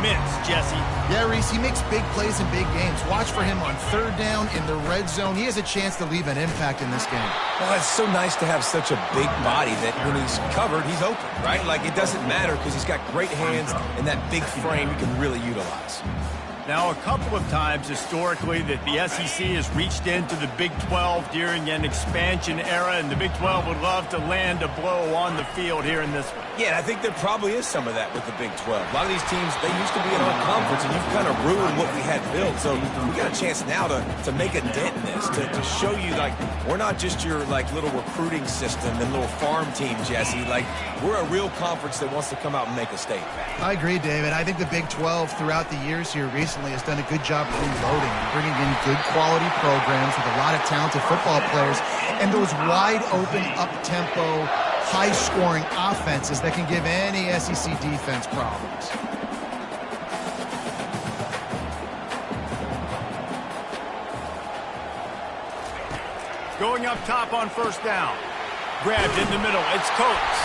miss, Jesse. Yeah, Reese, he makes big plays in big games. Watch for him on third down in the red zone. He has a chance to leave an impact in this game. Well, it's so nice to have such a big body that when he's covered, he's open, right? Like, it doesn't matter because he's got great hands and that big frame he can really utilize. Now, a couple of times historically that the SEC has reached into the Big 12 during an expansion era, and the Big 12 would love to land a blow on the field here in this one. Yeah, and I think there probably is some of that with the Big 12. A lot of these teams, they used to be in our conference, and you've kind of ruined what we had built. So we got a chance now to make a dent in this, to show you, like, we're not just your, like, little recruiting system and little farm team, Jesse. Like, we're a real conference that wants to come out and make a statement. I agree, David. I think the Big 12 throughout the years here recently has done a good job reloading and bringing in good quality programs with a lot of talented football players and those wide open, up-tempo, high-scoring offenses that can give any SEC defense problems. Going up top on first down. Grabbed in the middle. It's Coates.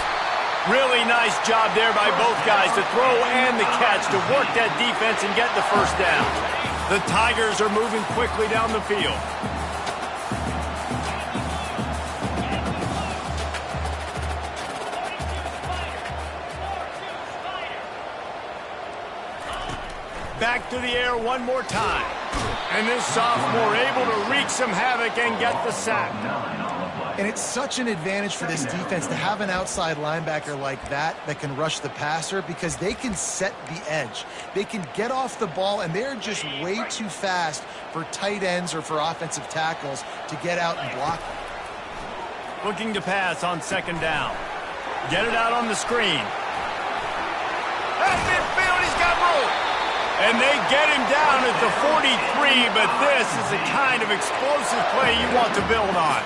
Really nice job there by both guys to throw and the catch to work that defense and get the first down. The Tigers are moving quickly down the field. Back to the air one more time. And this sophomore able to wreak some havoc and get the sack. And it's such an advantage for this defense to have an outside linebacker like that can rush the passer because they can set the edge. They can get off the ball, and they're just way too fast for tight ends or for offensive tackles to get out and block them. Looking to pass on second down. Get it out on the screen. At midfield, he's got room. And they get him down at the 43, but this is the kind of explosive play you want to build on.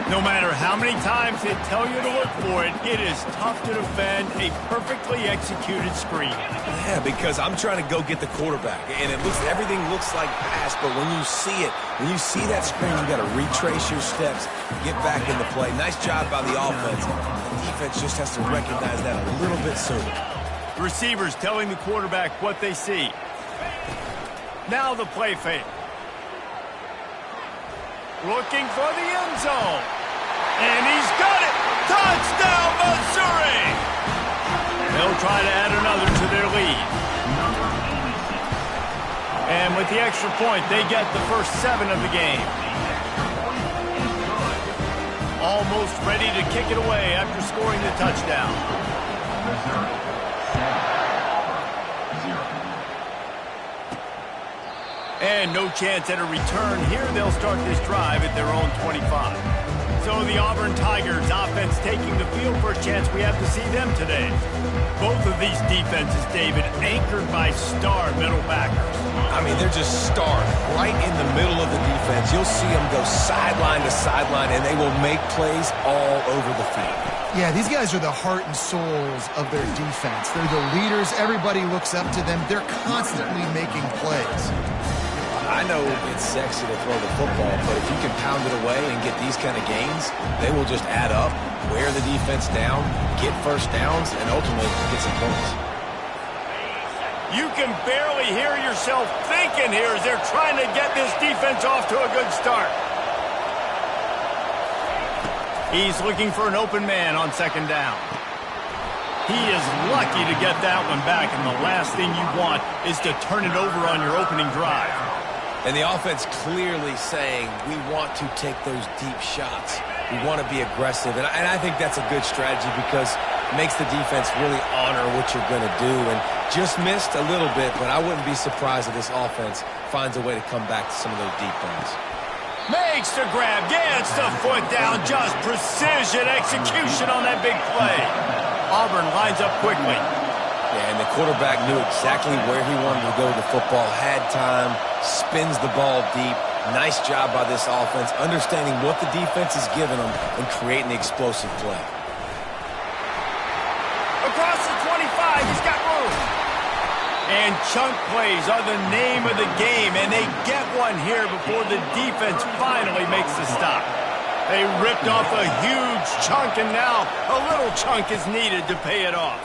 No matter how many times they tell you to look for it, it is tough to defend a perfectly executed screen. Yeah, because I'm trying to go get the quarterback, and everything looks like pass, but when you see it, when you see that screen, you got to retrace your steps, get back in the play. Nice job by the offense. The defense just has to recognize that a little bit sooner. Receivers telling the quarterback what they see. Now the play fake. Looking for the end zone. And he's got it! Touchdown, Missouri! They'll try to add another to their lead. And with the extra point, they get the first 7 of the game. Almost ready to kick it away after scoring the touchdown. And no chance at a return here. They'll start this drive at their own 25. So the Auburn Tigers offense taking the field for a chance. We have to see them today. Both of these defenses, David, anchored by star middle backers. I mean, they're just stars right in the middle of the defense. You'll see them go sideline to sideline, and they will make plays all over the field. Yeah, these guys are the heart and souls of their defense. They're the leaders. Everybody looks up to them. They're constantly making plays. I know it's sexy to throw the football, but if you can pound it away and get these kind of gains, they will just add up, wear the defense down, get first downs, and ultimately get some points. You can barely hear yourself thinking here as they're trying to get this defense off to a good start. He's looking for an open man on second down. He is lucky to get that one back, and the last thing you want is to turn it over on your opening drive. And the offense clearly saying, we want to take those deep shots. We want to be aggressive. And I think that's a good strategy because it makes the defense really honor what you're going to do. And just missed a little bit, but I wouldn't be surprised if this offense finds a way to come back to some of those deep ones. Makes the grab, gets the foot down, just precision execution on that big play. Auburn lines up quickly. Yeah, and the quarterback knew exactly where he wanted to go with the football, had time, spins the ball deep. Nice job by this offense, understanding what the defense is giving them and creating the explosive play. Across the 25, he's got room. And chunk plays are the name of the game, and they get one here before the defense finally makes the stop. They ripped off a huge chunk, and now a little chunk is needed to pay it off.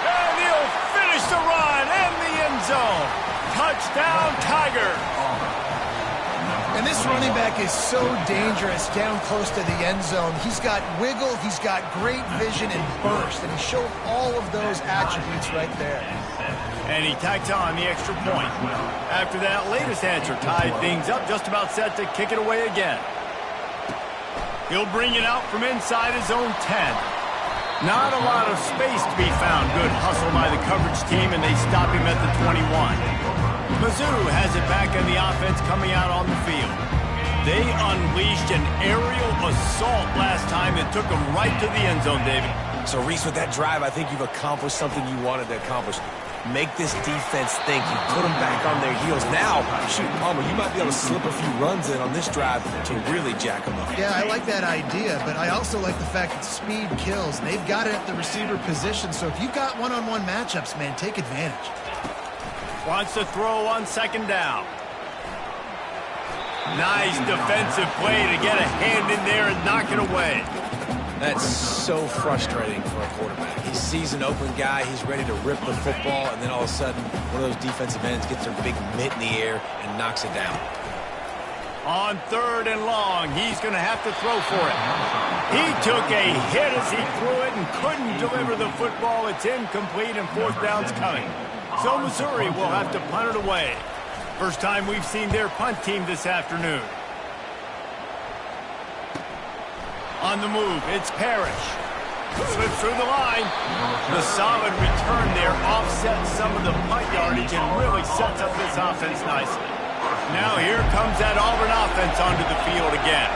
And he'll finish the run, and Touchdown, Tigers! And this running back is so dangerous down close to the end zone. He's got wiggle, he's got great vision and burst, and he showed all of those attributes right there. And he tacks on the extra point. After that latest answer tied things up, just about set to kick it away again. He'll bring it out from inside his own 10. Not a lot of space to be found. Good hustle by the coverage team, and they stop him at the 21. Mizzou has it back in the offense coming out on the field. They unleashed an aerial assault last time that took them right to the end zone, David. So, Reese, with that drive, I think you've accomplished something you wanted to accomplish. Make this defense think. You put them back on their heels. Now, shoot, Palmer, you might be able to slip a few runs in on this drive to really jack them up. Yeah, I like that idea, but I also like the fact that speed kills. They've got it at the receiver position, so if you've got one-on-one matchups, man, take advantage. Wants to throw on second down. Nice defensive play to get a hand in there and knock it away. That's so frustrating for a quarterback. He sees an open guy, he's ready to rip the football, and then all of a sudden, one of those defensive ends gets their big mitt in the air and knocks it down. On third and long, he's going to have to throw for it. He took a hit as he threw it and couldn't deliver the football. It's incomplete and fourth down's coming. So Missouri will have to punt it away. First time we've seen their punt team this afternoon. On the move, it's Parrish. Slips through the line. The solid return there offsets some of the punt yardage and really sets up this offense nicely. Now here comes that Auburn offense onto the field again.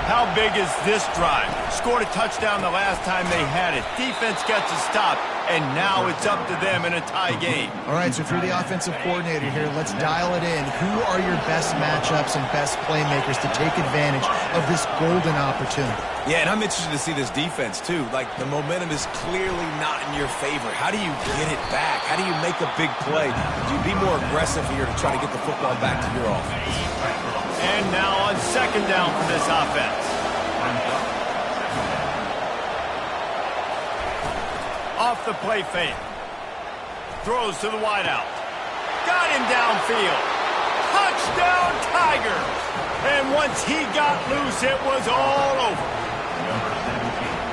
How big is this drive? Scored a touchdown the last time they had it. Defense gets a stop, and now it's up to them in a tie game. All right, so if you're the offensive coordinator here, let's dial it in. Who are your best matchups and best playmakers to take advantage of this golden opportunity? Yeah, and I'm interested to see this defense, too. Like, the momentum is clearly not in your favor. How do you get it back? How do you make a big play? Do you be more aggressive here to try to get the football back to your offense? And now on second down for this offense. Off the play fake. Throws to the wideout. Got him downfield. Touchdown, Tigers! And once he got loose, it was all over.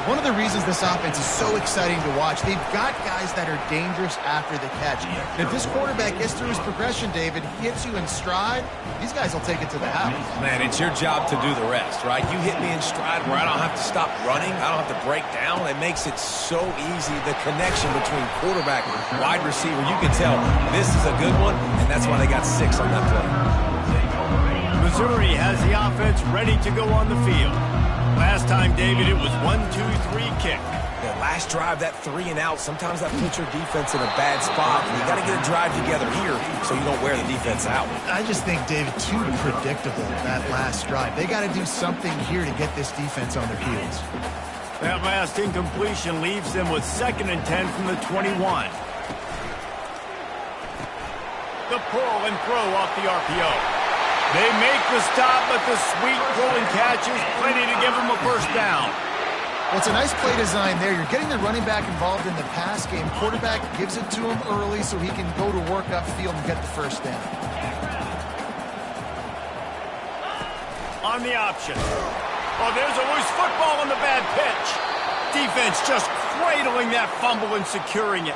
One of the reasons this offense is so exciting to watch, they've got guys that are dangerous after the catch. And if this quarterback gets through his progression, David, hits you in stride, these guys will take it to the house. Man, it's your job to do the rest, right? You hit me in stride where I don't have to stop running. I don't have to break down. It makes it so easy. The connection between quarterback and wide receiver, you can tell this is a good one, and that's why they got 6 on that play. Missouri has the offense ready to go on the field. Last time, David, it was 1-2-3 kick. Yeah, last drive, that 3 and out, sometimes that puts your defense in a bad spot. You got to get a drive together here so you don't wear the defense out. I just think, David, too predictable, that last drive. They got to do something here to get this defense on their heels. That last incompletion leaves them with 2nd and 10 from the 21. The pull and throw off the RPO. They make the stop, but the sweet pull and catch is plenty to give them a first down. Well, it's a nice play design there. You're getting the running back involved in the pass game. Quarterback gives it to him early so he can go to work upfield and get the first down. On the option. Oh, there's a loose football on the bad pitch. Defense just cradling that fumble and securing it.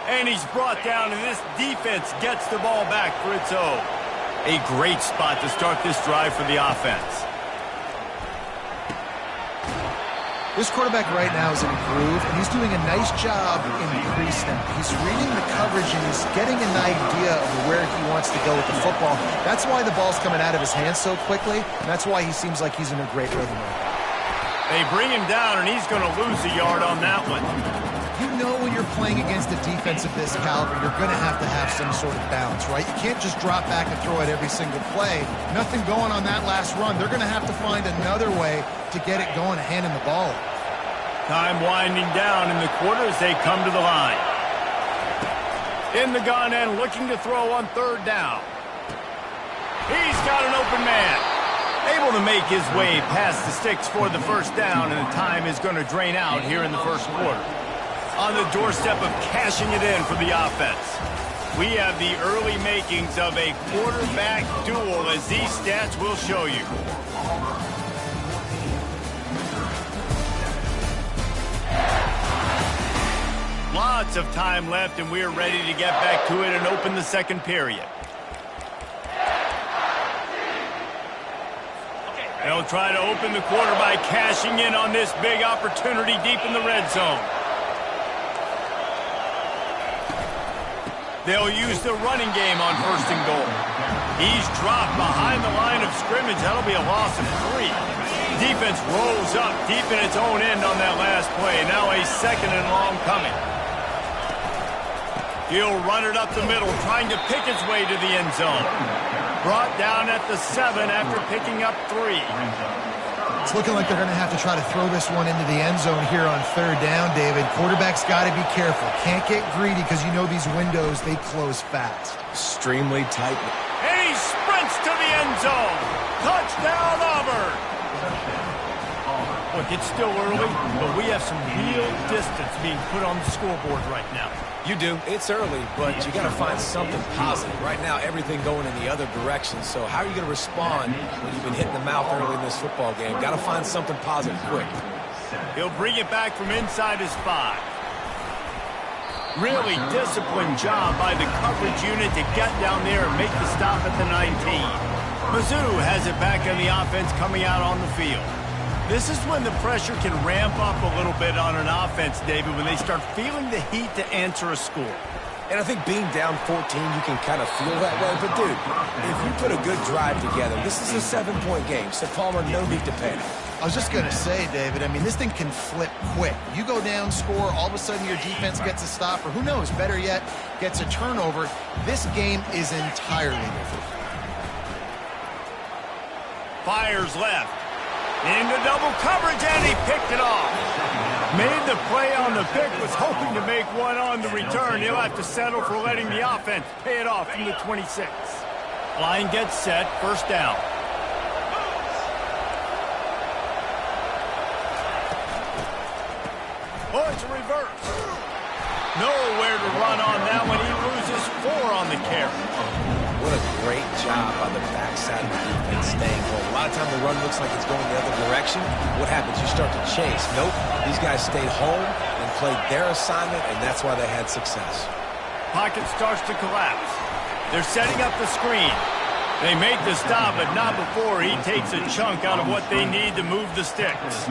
And he's brought down, and this defense gets the ball back for its own. A great spot to start this drive for the offense. This quarterback right now is in a groove, and he's doing a nice job in pre-snap. He's reading the coverage, and he's getting an idea of where he wants to go with the football. That's why the ball's coming out of his hands so quickly, and that's why he seems like he's in a great rhythm right now. They bring him down, and he's going to lose a yard on that one. You know when you're playing against a defense of this caliber, you're going to have some sort of balance, right? You can't just drop back and throw it every single play. Nothing going on that last run. They're going to have to find another way to get it going and handing the ball. Time winding down in the quarter as they come to the line. In the gun and looking to throw on third down. He's got an open man. Able to make his way past the sticks for the first down, and the time is going to drain out here in the first quarter. On the doorstep of cashing it in for the offense. We have the early makings of a quarterback duel, as these stats will show you. Lots of time left, and we're ready to get back to it and open the second period. They'll try to open the quarter by cashing in on this big opportunity deep in the red zone. They'll use the running game on 1st and goal. He's dropped behind the line of scrimmage. That'll be a loss of 3. Defense rolls up deep in its own end on that last play. Now a 2nd and long coming. He'll run it up the middle, trying to pick its way to the end zone. Brought down at the 7 after picking up 3. It's looking like they're going to have to try to throw this one into the end zone here on 3rd down, David. Quarterback's got to be careful. Can't get greedy because you know these windows, they close fast. Extremely tight. And he sprints to the end zone. Touchdown, Auburn. Look, it's still early, but we have some real distance being put on the scoreboard right now. You do. It's early, but you got to find something positive. Right now, everything going in the other direction. So how are you going to respond when you've been hit in the mouth early in this football game? Got to find something positive quick. He'll bring it back from inside his 5. Really disciplined job by the coverage unit to get down there and make the stop at the 19. Mizzou has it back on the offense coming out on the field. This is when the pressure can ramp up a little bit on an offense, David, when they start feeling the heat to answer a score. And I think being down 14, you can kind of feel that way. But, dude, if you put a good drive together, this is a 7-point game. So, Palmer, no need to panic. I was just going to say, David, I mean, this thing can flip quick. You go down, score, all of a sudden your defense gets a stop, or who knows, better yet, gets a turnover. This game is entirely different. Fires left. Into double coverage, and he picked it off. Made the play on the pick, was hoping to make one on the return. He'll have to settle for letting the offense pay it off from the 26. Line gets set, 1st down. Oh, it's a reverse. Nowhere to run on that one. He loses 4 on the carry. What a great job on the backside of the defense staying home. A lot of time the run looks like it's going the other direction. What happens? You start to chase. Nope. These guys stayed home and played their assignment, and that's why they had success. Pocket starts to collapse. They're setting up the screen. They make the stop, but not before he takes a chunk out of what they need to move the sticks.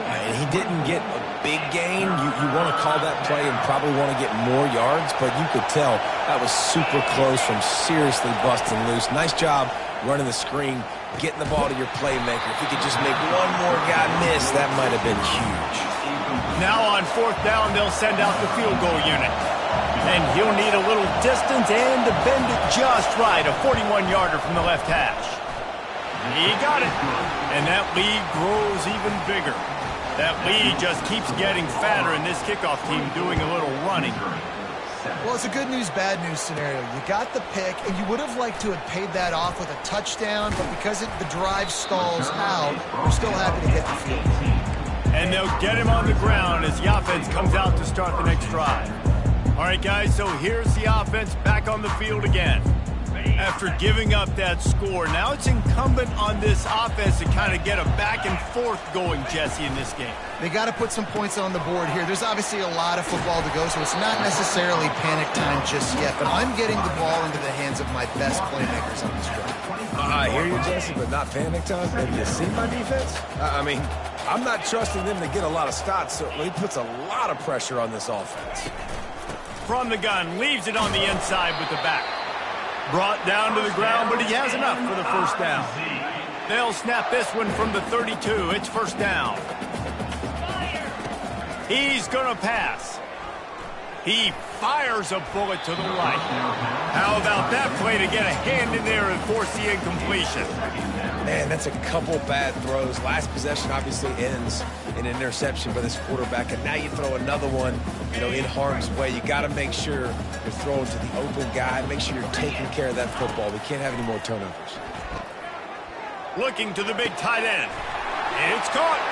And he didn't get a big gain. You want to call that play and probably want to get more yards, but you could tell that was super close from seriously busting loose. Nice job running the screen, getting the ball to your playmaker. If he could just make one more guy miss, that might have been huge. Now on 4th down, they'll send out the field goal unit. And he'll need a little distance and to bend it just right. A 41-yarder from the left hash. He got it. And that lead grows even bigger. That lead just keeps getting fatter, and this kickoff team doing a little running. Well, it's a good news, bad news scenario. You got the pick, and you would have liked to have paid that off with a touchdown, but because the drive stalls out, we're still happy to get the field goal. And they'll get him on the ground as the offense comes out to start the next drive. All right, guys, so here's the offense back on the field again. After giving up that score, now it's incumbent on this offense to kind of get a back and forth going, Jesse, in this game. They got to put some points on the board here. There's obviously a lot of football to go, so it's not necessarily panic time just yet, but I'm getting the ball into the hands of my best playmakers on this drive. I hear you, Jesse, but not panic time. Have you seen my defense? I mean, I'm not trusting them to get a lot of stops, so he puts a lot of pressure on this offense. From the gun, leaves it on the inside with the back. Brought down to the ground, but he has enough for the 1st down. They'll snap this one from the 32. It's 1st down. He's going to pass. He fires a bullet to the right. How about that play to get a hand in there and force the incompletion? Man, that's a couple bad throws. Last possession obviously ends in an interception by this quarterback, and now you throw another one, in harm's way. You got to make sure you're throwing to the open guy. Make sure you're taking care of that football. We can't have any more turnovers. Looking to the big tight end. It's caught.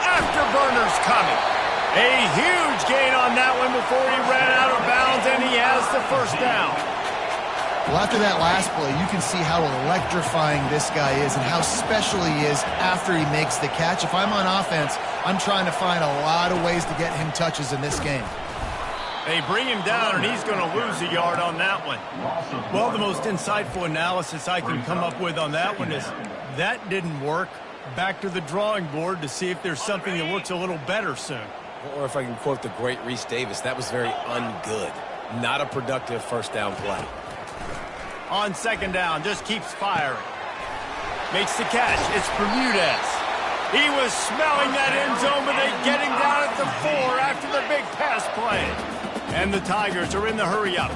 Afterburner's coming. A huge gain on that one before he ran out of bounds, and he has the 1st down. Well, after that last play, you can see how electrifying this guy is and how special he is after he makes the catch. If I'm on offense, I'm trying to find a lot of ways to get him touches in this game. They bring him down, and he's going to lose a yard on that one. Well, the most insightful analysis I can come up with on that one is that didn't work. Back to the drawing board to see if there's something that works a little better soon. Or if I can quote the great Reese Davis, that was very ungood. Not a productive first down play. On second down, just keeps firing. Makes the catch. It's Bermudez. He was smelling that end zone, but they get him down at the 4 after the big pass play. And the Tigers are in the hurry-up.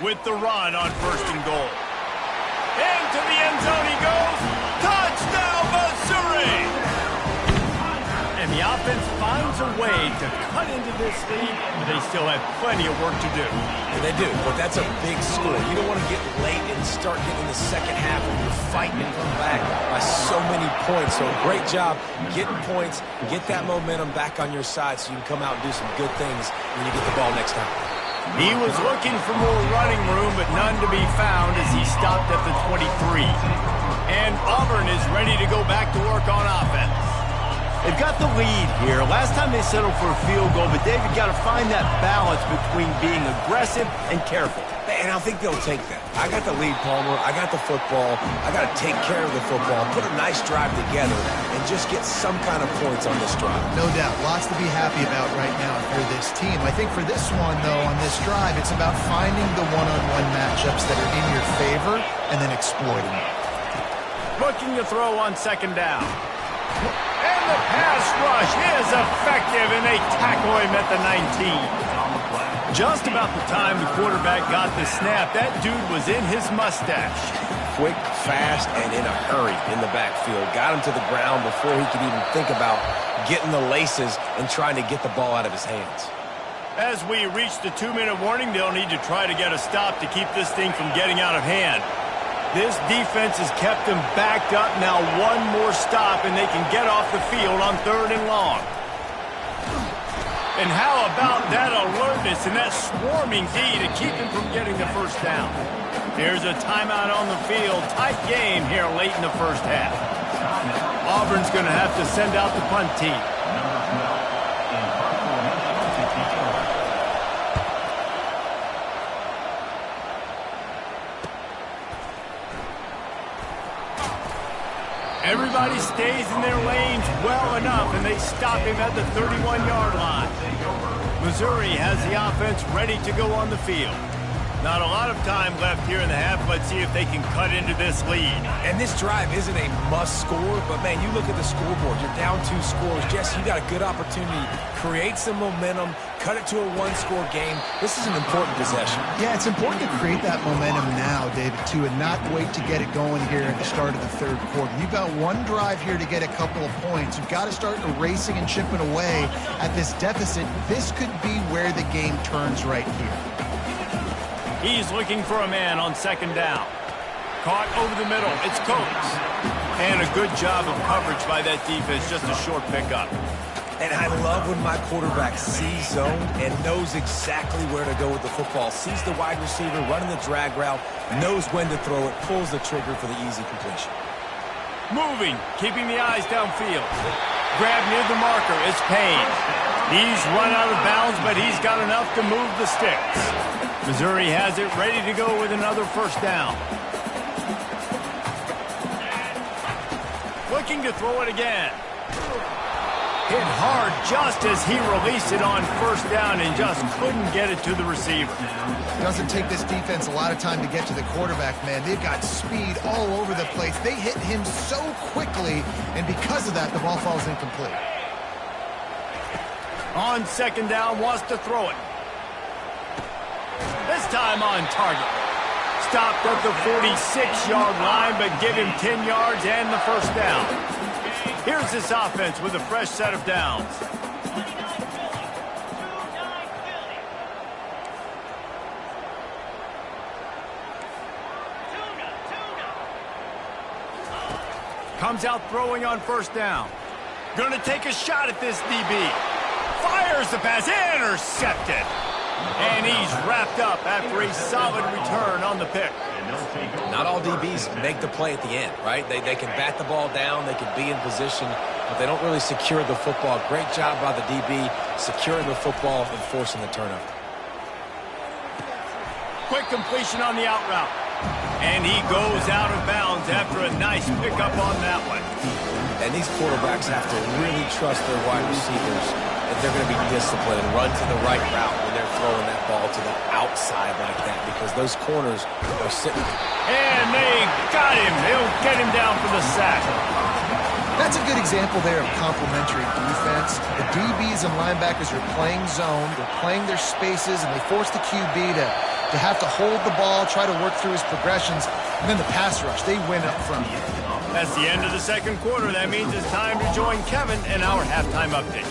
With the run on first and goal. Into the end zone he goes. Touchdown, Missouri! And the offense finds a way to cut into this lead, but they still have plenty of work to do. And they do, but that's a big score. You don't want to get late and start getting the second half when you're fighting and come back by so many points. So great job getting points, get that momentum back on your side so you can come out and do some good things when you get the ball next time. He was looking for more running room, but none to be found as he stopped at the 23. And Auburn is ready to go back to work on offense. They've got the lead here. Last time they settled for a field goal, but David got to find that balance between being aggressive and careful. And I think they'll take that. I got the lead, Palmer. I got the football. I got to take care of the football, put a nice drive together, and just get some kind of points on this drive. No doubt. Lots to be happy about right now for this team. I think for this one, though, on this drive, it's about finding the one-on-one matchups that are in your favor and then exploiting them. Looking to throw on second down. And the pass rush is effective, and they tackle him at the 19. Just about the time the quarterback got the snap, that dude was in his mustache. Quick, fast, and in a hurry in the backfield. Got him to the ground before he could even think about getting the laces and trying to get the ball out of his hands. As we reach the 2-minute warning, they'll need to try to get a stop to keep this thing from getting out of hand. This defense has kept them backed up. Now one more stop, and they can get off the field on 3rd and long. And how about that alertness and that swarming D to keep him from getting the first down? Here's a timeout on the field. Tight game here late in the first half. Auburn's going to have to send out the punt team. Everybody stays in their lanes well enough, and they stop him at the 31-yard line. Missouri has the offense ready to go on the field. Not a lot of time left here in the half. Let's see if they can cut into this lead. And this drive isn't a must score, but, man, you look at the scoreboard. You're down 2 scores. Jesse, you got a good opportunity. Create some momentum. Cut it to a 1-score game. This is an important possession. Yeah, it's important to create that momentum now, David, too, and not wait to get it going here at the start of the 3rd quarter. You've got one drive here to get a couple of points. You've got to start erasing and chipping away at this deficit. This could be where the game turns right here. He's looking for a man on second down. Caught over the middle. It's Coates. And a good job of coverage by that defense. Just a short pickup. And I love when my quarterback sees zone and knows exactly where to go with the football. Sees the wide receiver running the drag route, knows when to throw it, pulls the trigger for the easy completion. Moving, keeping the eyes downfield. Grab near the marker. It's Payne. He's run out of bounds, but he's got enough to move the sticks. Missouri has it ready to go with another first down. Looking to throw it again. Hit hard just as he released it on first down and just couldn't get it to the receiver. Doesn't take this defense a lot of time to get to the quarterback, man. They've got speed all over the place. They hit him so quickly, and because of that, the ball falls incomplete. On second down, wants to throw it. This time on target. Stopped at the 46-yard line, but give him 10 yards and the first down. Here's this offense with a fresh set of downs. Comes out throwing on first down. Gonna take a shot at this DB. Fires the pass, intercepted. And he's wrapped up after a solid return on the pick. Not all DBs make the play at the end, right? They can bat the ball down, they can be in position, but they don't really secure the football. Great job by the DB securing the football and forcing the turnover. Quick completion on the out route. And he goes out of bounds after a nice pickup on that one. And these quarterbacks have to really trust their wide receivers that they're going to be disciplined and run to the right route when they're throwing that ball to the outside like that, because those corners are sitting. And they got him. They'll get him down for the sack. That's a good example there of complementary defense. The DBs and linebackers are playing zone, they're playing their spaces, and they force the QB to have to hold the ball, try to work through his progressions, and then the pass rush, they win up front. That's the end of the second quarter. That means it's time to join Kevin in our halftime update.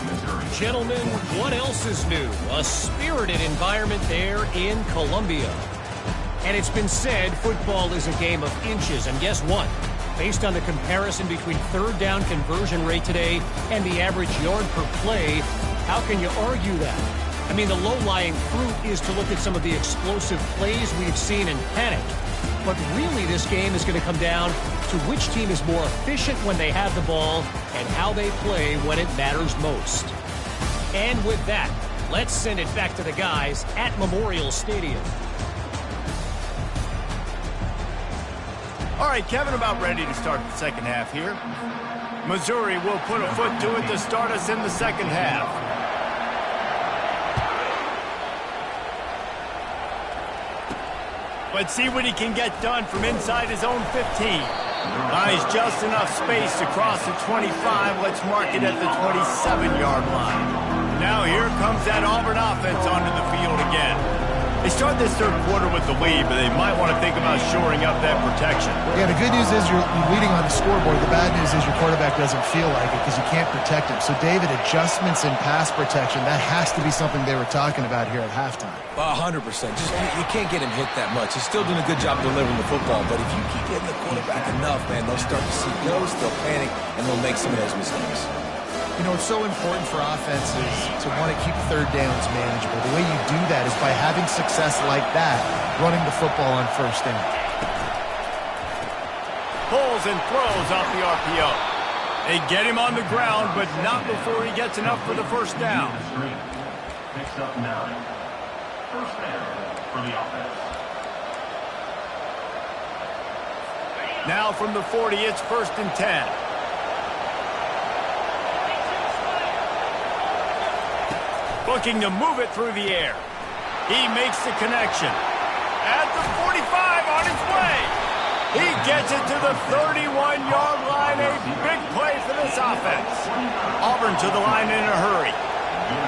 Gentlemen, what else is new? A spirited environment there in Columbia. And it's been said football is a game of inches, and guess what? Based on the comparison between third down conversion rate today and the average yard per play, how can you argue that? I mean, the low-lying fruit is to look at some of the explosive plays we've seen and panic. But really, this game is going to come down to which team is more efficient when they have the ball and how they play when it matters most. And with that, let's send it back to the guys at Memorial Stadium. All right, Kevin, about ready to start the second half here. Missouri will put a foot to it to start us in the second half. Let's see what he can get done from inside his own 15. Buys just enough space to cross the 25. Let's mark it at the 27-yard line. Now here comes that Auburn offense onto the field again. They start this third quarter with the lead, but they might want to think about shoring up that protection. Yeah, the good news is you're leading on the scoreboard. The bad news is your quarterback doesn't feel like it because you can't protect him. So, David, adjustments in pass protection, that has to be something they were talking about here at halftime. 100%. You can't get him hit that much. He's still doing a good job delivering the football, but if you keep hitting the quarterback enough, man, they'll start to see ghosts, they'll panic, and they'll make some of those mistakes. You know, it's so important for offenses to want to keep third downs manageable. The way you do that is by having success like that, running the football on first down. Pulls and throws off the RPO. They get him on the ground, but not before he gets enough for the first down. Next up now, first down for the offense. Now from the 40, it's 1st and 10. Looking to move it through the air. He makes the connection. At the 45, on his way. He gets it to the 31-yard line. A big play for this offense. Auburn to the line in a hurry.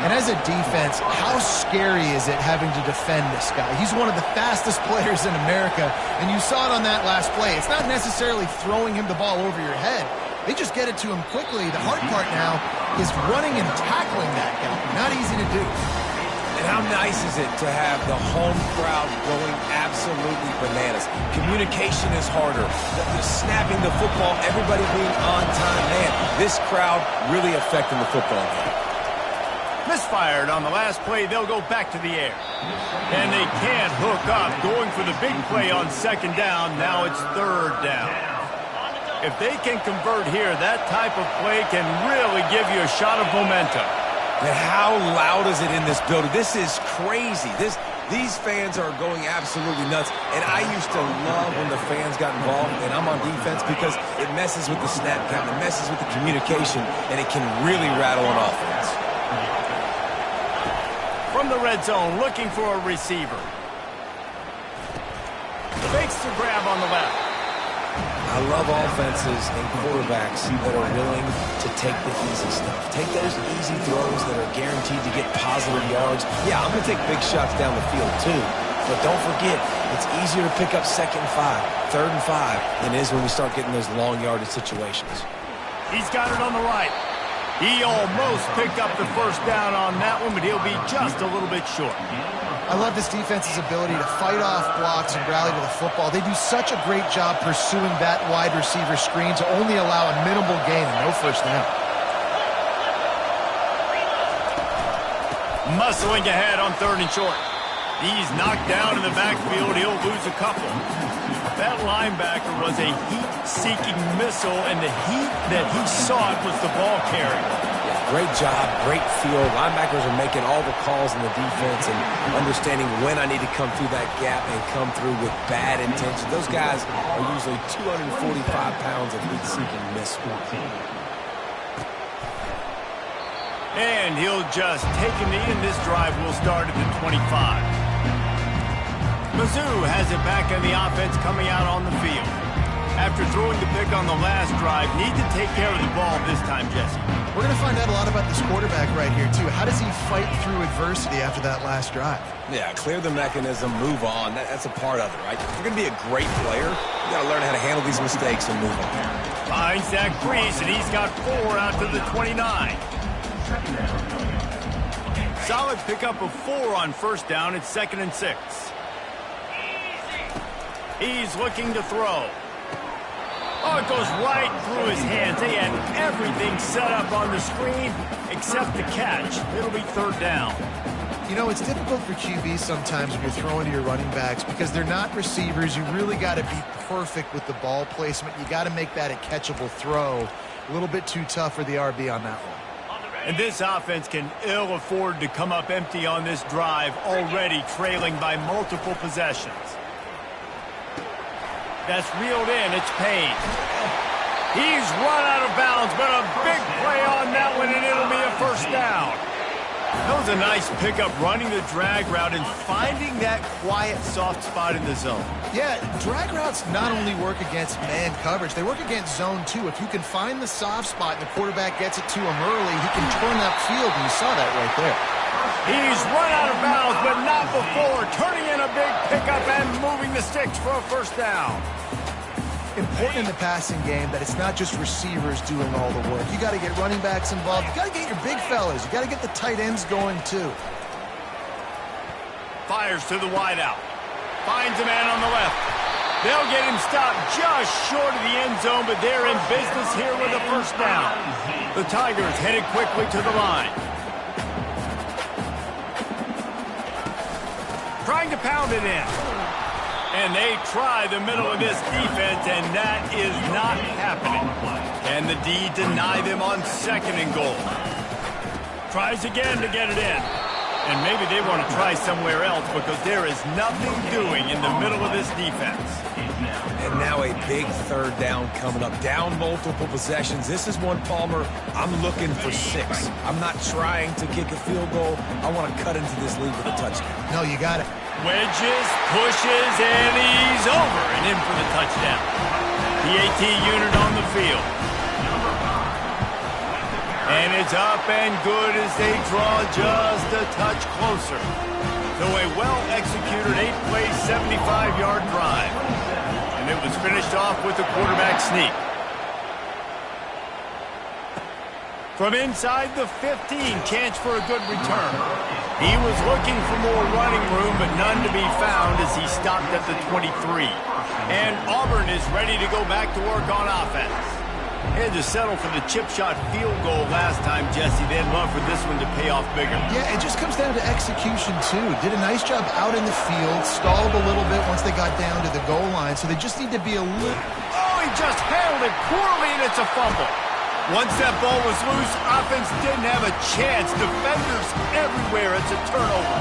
And as a defense, how scary is it having to defend this guy? He's one of the fastest players in America, and you saw it on that last play. It's not necessarily throwing him the ball over your head. They just get it to him quickly. The hard part now is running and tackling that guy. Not easy to do. And how nice is it to have the home crowd going absolutely bananas? Communication is harder. The snapping the football, everybody being on time. Man, this crowd really affecting the football game. Misfired on the last play. They'll go back to the air. And they can't hook up. Going for the big play on second down. Now it's third down. If they can convert here, that type of play can really give you a shot of momentum. And how loud is it in this building? This is crazy. These fans are going absolutely nuts. And I used to love when the fans got involved, and I'm on defense, because it messes with the snap count, it messes with the communication, and it can really rattle an offense. From the red zone, looking for a receiver. Fakes the grab on the left. I love offenses and quarterbacks that are willing to take the easy stuff. Take those easy throws that are guaranteed to get positive yards. Yeah, I'm going to take big shots down the field too. But don't forget, it's easier to pick up 2nd and 5, 3rd and 5 than it is when we start getting those long yardage situations. He's got it on the right. He almost picked up the first down on that one, but he'll be just a little bit short. I love this defense's ability to fight off blocks and rally to the football. They do such a great job pursuing that wide receiver screen to only allow a minimal gain and no first down. Muscling ahead on 3rd and short. He's knocked down in the backfield. He'll lose a couple. That linebacker was a heat-seeking missile, and the heat that he sought was the ball carrier. Great job, great feel. Linebackers are making all the calls in the defense and understanding when I need to come through that gap and come through with bad intention. Those guys are usually 245 pounds of heat-seeking missile. And he'll just take a knee, and this drive will start at the 25. Mizzou has it back on the offense coming out on the field. After throwing the pick on the last drive, need to take care of the ball this time, Jesse. We're going to find out a lot about this quarterback right here, too. How does he fight through adversity after that last drive? Yeah, clear the mechanism, move on. That's a part of it, right? If you're going to be a great player, you got to learn how to handle these mistakes and move on. Finds that crease, and he's got 4 out to the 29. Solid pickup of 4 on first down. It's 2nd and 6. He's looking to throw. Oh, it goes right through his hands. They had everything set up on the screen except the catch. It'll be 3rd down. You know, it's difficult for QBs sometimes when you're throwing to your running backs because they're not receivers. You really got to be perfect with the ball placement. You got to make that a catchable throw. A little bit too tough for the RB on that one. And this offense can ill afford to come up empty on this drive, already trailing by multiple possessions. That's reeled in. It's Payne. He's run out of bounds, but a big play on that one, and it'll be a first down. That was a nice pickup, running the drag route and finding that quiet, soft spot in the zone. Yeah, drag routes not only work against man coverage, they work against zone too. If you can find the soft spot and the quarterback gets it to him early, he can turn upfield, and you saw that right there. He's run out of bounds, but not before. Turning in a big pickup and moving the sticks for a first down. Important in the passing game that it's not just receivers doing all the work. You got to get running backs involved. You got to get your big fellas. You got to get the tight ends going too. Fires to the wideout. Finds a man on the left. They'll get him stopped just short of the end zone, but they're in business here with a first down. The Tigers headed quickly to the line. Trying to pound it in. And they try the middle of this defense, and that is not happening. Can the D deny them on 2nd and goal? Tries again to get it in. And maybe they want to try somewhere else because there is nothing doing in the middle of this defense. And now a big 3rd down coming up. Down multiple possessions. This is one, Palmer, I'm looking for 6. I'm not trying to kick a field goal. I want to cut into this lead with a touchdown. No, you got it. Wedges, pushes, and he's over and in for the touchdown. PAT unit on the field. And it's up and good as they draw just a touch closer. So a well-executed 8-play, 75-yard drive. And it was finished off with a quarterback sneak. From inside the 15, chance for a good return. He was looking for more running room, but none to be found as he stopped at the 23. And Auburn is ready to go back to work on offense. They had to settle for the chip shot field goal last time, Jesse. They'd love for this one to pay off bigger. Yeah, it just comes down to execution, too. Did a nice job out in the field, stalled a little bit once they got down to the goal line, so they just need to be a little... Oh, he just handled it poorly, and it's a fumble. Once that ball was loose, offense didn't have a chance. Defenders everywhere. It's a turnover.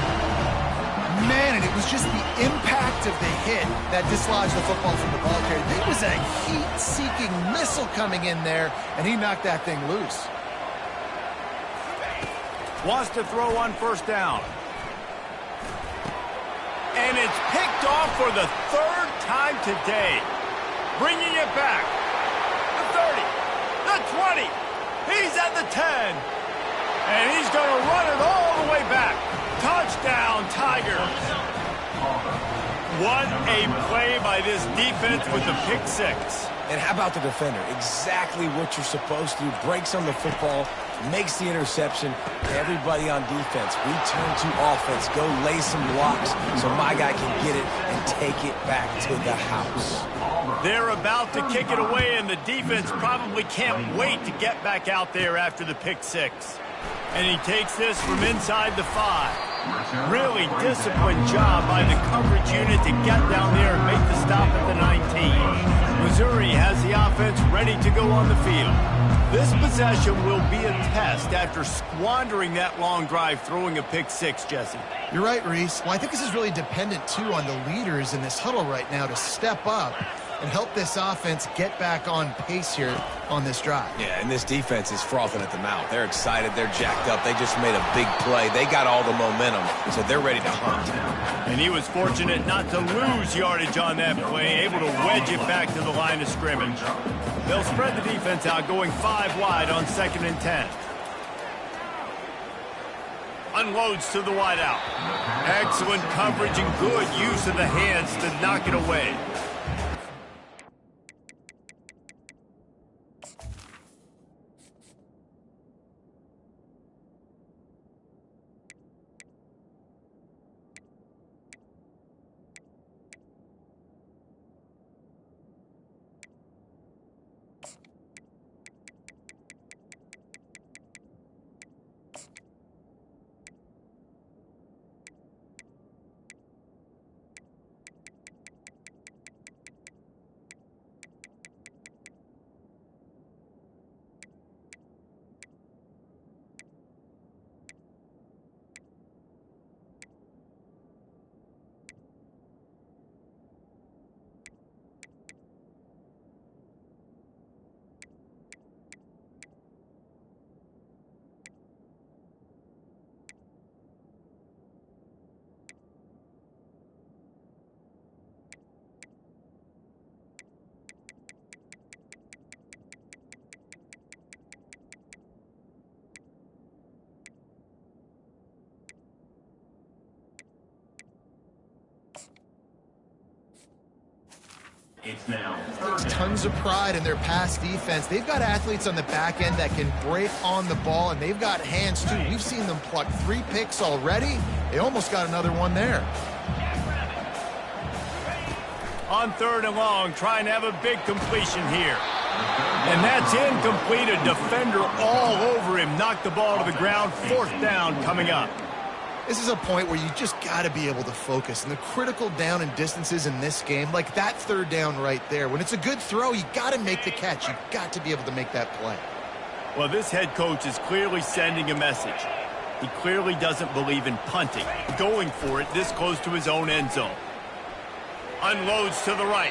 Man, and it was just the impact of the hit that dislodged the football from the ball carrier. There was a heat-seeking missile coming in there, and he knocked that thing loose. Wants to throw on first down. And it's picked off for the 3rd time today. Bringing it back. The 30. The 20. He's at the 10. And he's going to run it all the way back. Touchdown, Tigers. What a play by this defense with the pick six. And how about the defender? Exactly what you're supposed to do. Breaks on the football, makes the interception. Everybody on defense, we turn to offense. Go lay some blocks so my guy can get it and take it back to the house. They're about to kick it away, and the defense probably can't wait to get back out there after the pick six. And he takes this from inside the 5. Really disciplined job by the coverage unit to get down there and make the stop at the 19. Missouri has the offense ready to go on the field. This possession will be a test after squandering that long drive throwing a pick six, Jesse. You're right, Reese. Well, I think this is really dependent, too, on the leaders in this huddle right now to step up and help this offense get back on pace here on this drive. Yeah, and this defense is frothing at the mouth. They're excited. They're jacked up. They just made a big play. They got all the momentum, so they're ready to hunt. And he was fortunate not to lose yardage on that play, able to wedge it back to the line of scrimmage. They'll spread the defense out, going 5 wide on 2nd and 10. Unloads to the wideout. Excellent coverage and good use of the hands to knock it away. It's now. Tons of pride in their pass defense. They've got athletes on the back end that can break on the ball, and they've got hands, too. We've seen them pluck 3 picks already. They almost got another one there. On 3rd and long, trying to have a big completion here. And that's incomplete. A defender all over him. Knocked the ball to the ground. 4th down coming up. This is a point where you just got to be able to focus. And the critical down and distances in this game, like that 3rd down right there, when it's a good throw, you got to make the catch. You've got to be able to make that play. Well, this head coach is clearly sending a message. He clearly doesn't believe in punting, going for it this close to his own end zone. Unloads to the right.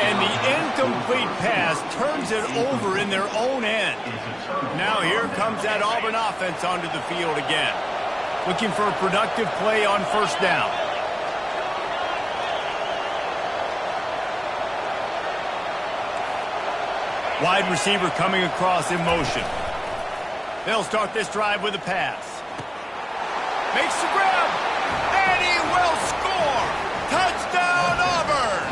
And the incomplete pass turns it over in their own end. Now here comes that Auburn offense onto the field again. Looking for a productive play on 1st down. Wide receiver coming across in motion. They'll start this drive with a pass. Makes the grab, and he will score! Touchdown, Auburn!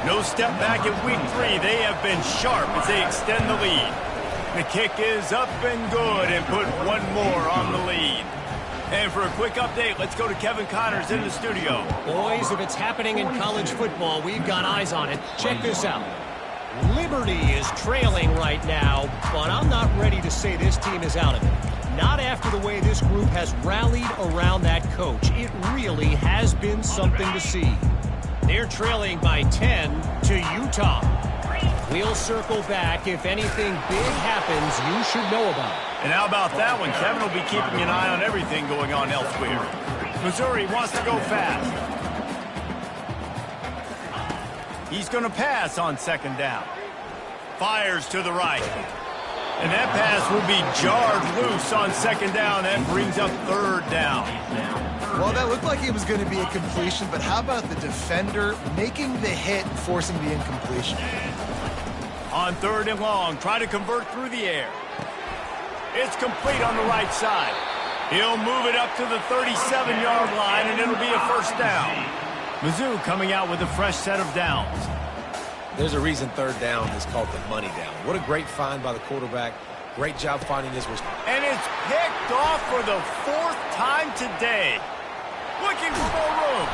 No step back in week 3. They have been sharp as they extend the lead. The kick is up and good and put one more on the lead. And for a quick update, let's go to Kevin Connors in the studio. Boys, if it's happening in college football, we've got eyes on it. Check this out. Liberty is trailing right now, but I'm not ready to say this team is out of it. Not after the way this group has rallied around that coach. It really has been something to see. They're trailing by 10 to Utah. We'll circle back. If anything big happens, you should know about it. And how about that one? Kevin will be keeping an eye on everything going on elsewhere. Missouri wants to go fast. He's going to pass on 2nd down. Fires to the right. And that pass will be jarred loose on 2nd down. That brings up 3rd down. Well, that looked like it was going to be a completion, but how about the defender making the hit and forcing the incompletion? On 3rd and long, try to convert through the air. It's complete on the right side. He'll move it up to the 37-yard line, and it'll be a 1st down. Mizzou coming out with a fresh set of downs. There's a reason third down is called the money down. What a great find by the quarterback. Great job finding his receiver. And it's picked off for the 4th time today. Looking for more room.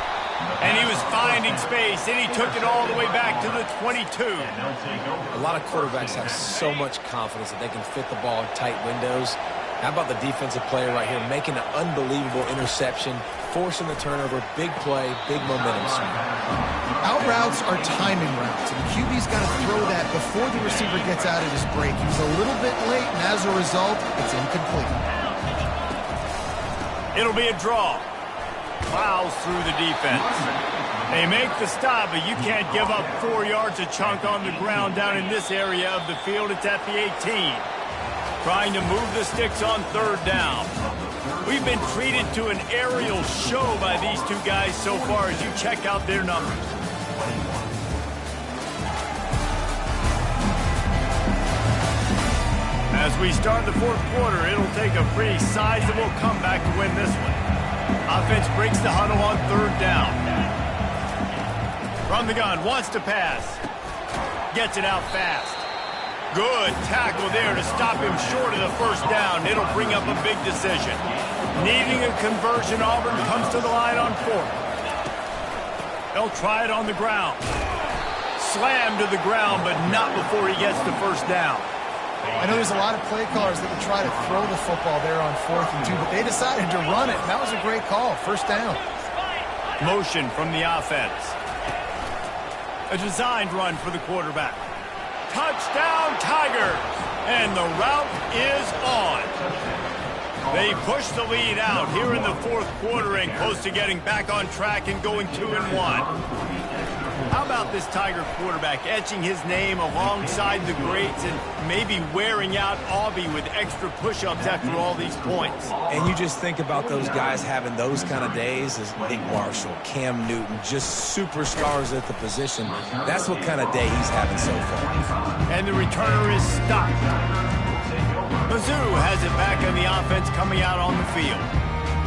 And he was finding space, and he took it all the way back to the 22. A lot of quarterbacks have so much confidence that they can fit the ball in tight windows. How about the defensive player right here making an unbelievable interception, forcing the turnover, big play, big momentum swing. Out routes are timing routes, and the QB's got to throw that before the receiver gets out of his break. He was a little bit late, and as a result, it's incomplete. It'll be a draw. Plows through the defense. They make the stop, but you can't give up 4 yards a chunk on the ground down in this area of the field. It's at the 18. Trying to move the sticks on third down. We've been treated to an aerial show by these two guys so far as you check out their numbers. As we start the 4th quarter, it'll take a pretty sizable comeback to win this one. Offense breaks the huddle on third down. From the gun, wants to pass. Gets it out fast. Good tackle there to stop him short of the first down. It'll bring up a big decision. Needing a conversion, Auburn comes to the line on 4th. They'll try it on the ground. Slammed to the ground, but not before he gets the first down. I know there's a lot of play callers that would try to throw the football there on 4th and 2, but they decided to run it, and that was a great call. First down. Motion from the offense. A designed run for the quarterback. Touchdown, Tigers! And the route is on. They push the lead out here in the 4th quarter and close to getting back on track and going 2-1. How about this Tiger quarterback etching his name alongside the greats and maybe wearing out Aubie with extra push-ups after all these points? And you just think about those guys having those kind of days as Nick Marshall, Cam Newton, just superstars at the position. That's what kind of day he's having so far. And the returner is stopped. Mizzou has it back on the offense coming out on the field.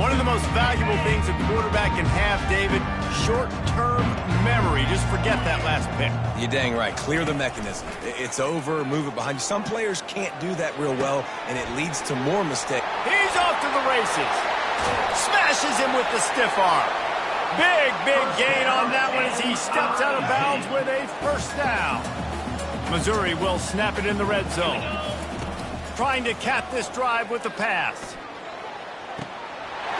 One of the most valuable things a quarterback can have, David, short-term memory. Just forget that last pick. You're dang right. Clear the mechanism. It's over, move it behind you. Some players can't do that real well, and it leads to more mistakes. He's off to the races. Smashes him with the stiff arm. Big gain on that one as he steps out of bounds with a first down. Missouri will snap it in the red zone. Trying to cap this drive with the pass.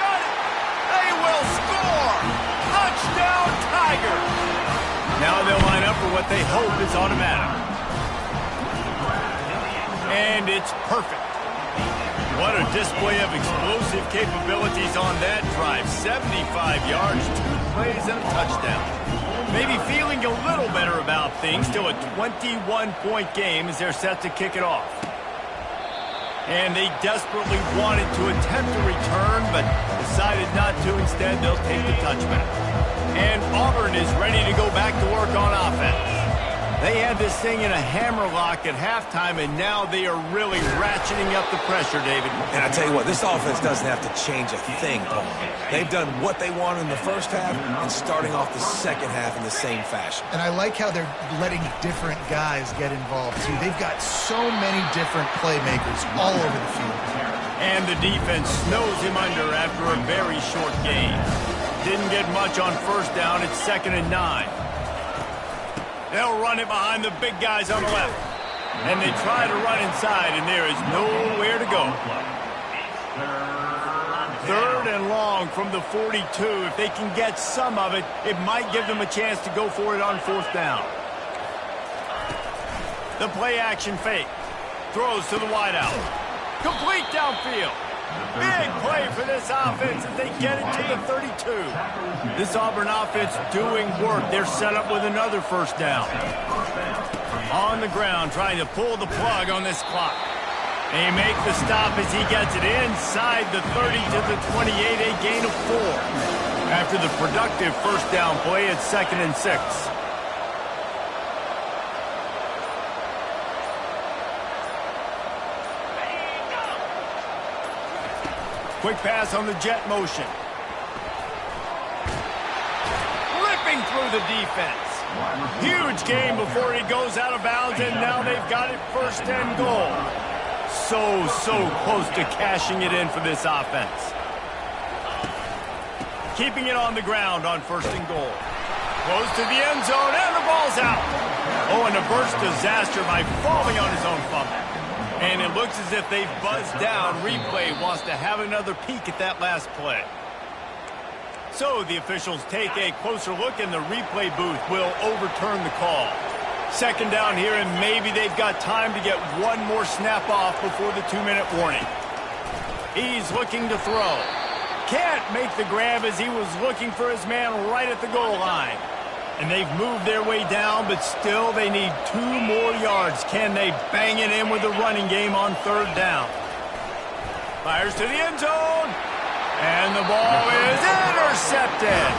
They will score! Touchdown, Tigers! Now they'll line up for what they hope is automatic. And it's perfect. What a display of explosive capabilities on that drive. 75 yards, 2 plays, and a touchdown. Maybe feeling a little better about things. Still a 21-point game as they're set to kick it off. And they desperately wanted to attempt a return, but decided not to. Instead, they'll take the touchback. And Auburn is ready to go back to work on offense. They had this thing in a hammerlock at halftime, and now they are really ratcheting up the pressure, David. And I tell you what, this offense doesn't have to change a thing, Paul. They've done what they wanted in the first half and starting off the second half in the same fashion. And I like how they're letting different guys get involved, too. They've got so many different playmakers all over the field. And the defense snows him under after a very short gain. Didn't get much on first down. It's 2nd and 9. They'll run it behind the big guys on the left. And they try to run inside, and there is nowhere to go. 3rd and long from the 42. If they can get some of it, it might give them a chance to go for it on 4th down. The play-action fake. Throws to the wideout. Complete downfield. Big play for this offense as they get it to the 32. This Auburn offense doing work. They're set up with another first down. On the ground, trying to pull the plug on this clock. They make the stop as he gets it inside the 30 to the 28, a gain of 4. After the productive first down play, it's 2nd and 6. Quick pass on the jet motion. Ripping the defense. Huge gain before he goes out of bounds, and now they've got it 1st and goal. So close to cashing it in for this offense. Keeping it on the ground on 1st and goal. Goes to the end zone, and the ball's out. Oh, and a burst disaster by falling on his own fumble. And it looks as if they've buzzed down. Replay wants to have another peek at that last play. So the officials take a closer look, and the replay booth will overturn the call. 2nd down here, and maybe they've got time to get one more snap off before the 2-minute warning. He's looking to throw. Can't make the grab as he was looking for his man right at the goal line. And they've moved their way down, but still they need 2 more yards. Can they bang it in with the running game on 3rd down? Fires to the end zone. And the ball is intercepted.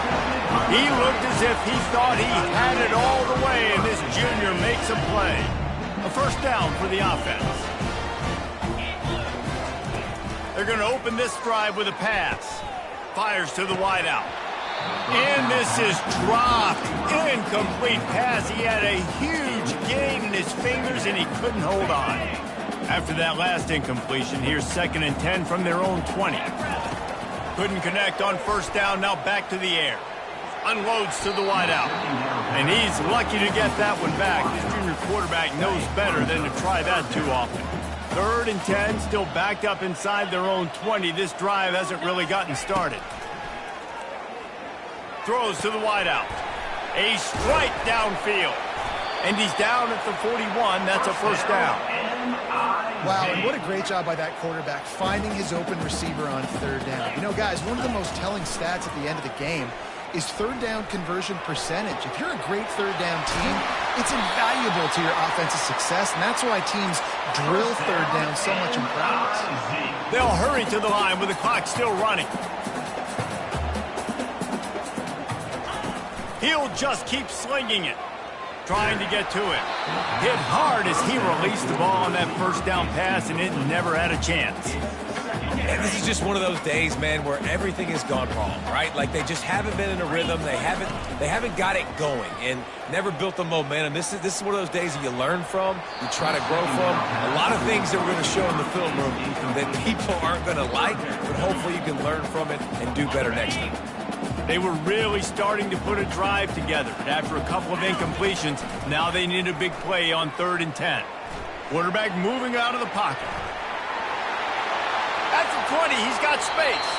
He looked as if he thought he had it all the way, and this junior makes a play. A 1st down for the offense. They're going to open this drive with a pass. Fires to the wideout. And this is dropped. Incomplete pass. He had a huge gain in his fingers, and he couldn't hold on. After that last incompletion, here's 2nd and 10 from their own 20. Couldn't connect on 1st down. Now back to the air. Unloads to the wideout. And he's lucky to get that one back. This junior quarterback knows better than to try that too often. 3rd and 10, still backed up inside their own 20. This drive hasn't really gotten started. Throws to the wideout. A strike downfield. And he's down at the 41. That's a 1st down. Wow, and what a great job by that quarterback finding his open receiver on 3rd down. You know, guys, one of the most telling stats at the end of the game is 3rd down conversion percentage. If you're a great 3rd down team, it's invaluable to your offensive success, and that's why teams drill 3rd down so much in practice. They'll hurry to the line with the clock still running. He'll just keep slinging it, trying to get to it. Hit hard as he released the ball on that 1st down pass, and it never had a chance. And this is just one of those days, man, where everything has gone wrong, right? Like they just haven't been in a rhythm. They haven't got it going and never built the momentum. This is one of those days that you learn from, you try to grow from. A lot of things that we're going to show in the film room that people aren't going to like, but hopefully you can learn from it and do better next time. They were really starting to put a drive together. After a couple of incompletions, now they need a big play on 3rd and 10. Quarterback moving out of the pocket. At the 20, he's got space.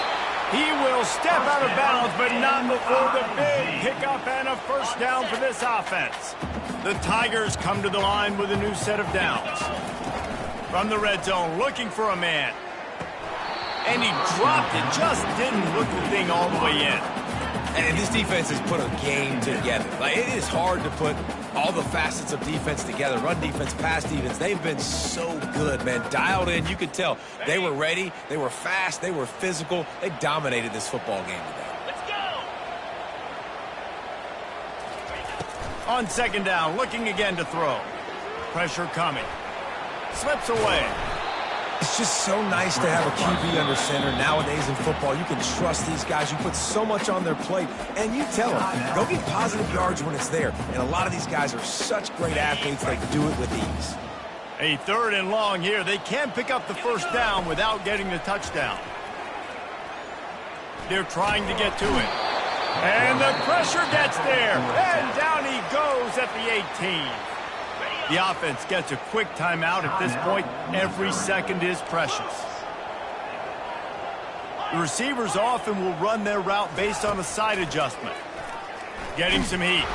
He will step out of bounds, but not before the big pickup and a 1st down for this offense. The Tigers come to the line with a new set of downs. From the red zone, looking for a man. And he dropped it, just didn't look the thing all the way in. And this defense has put a game together. Like, it is hard to put all the facets of defense together. Run defense, pass defense. They've been so good, man. Dialed in. You could tell they were ready. They were fast. They were physical. They dominated this football game today. Let's go! On 2nd down, looking again to throw. Pressure coming. Slips away. It's just so nice to have a QB under center nowadays in football. You can trust these guys. You put so much on their plate, and you tell them, go get positive yards when it's there. And a lot of these guys are such great athletes, they do it with ease. A 3rd and long here. They can pick up the 1st down without getting the touchdown. They're trying to get to it. And the pressure gets there. And down he goes at the 18. The offense gets a quick timeout at this point. Every second is precious. The receivers often will run their route based on a side adjustment. Getting some heat.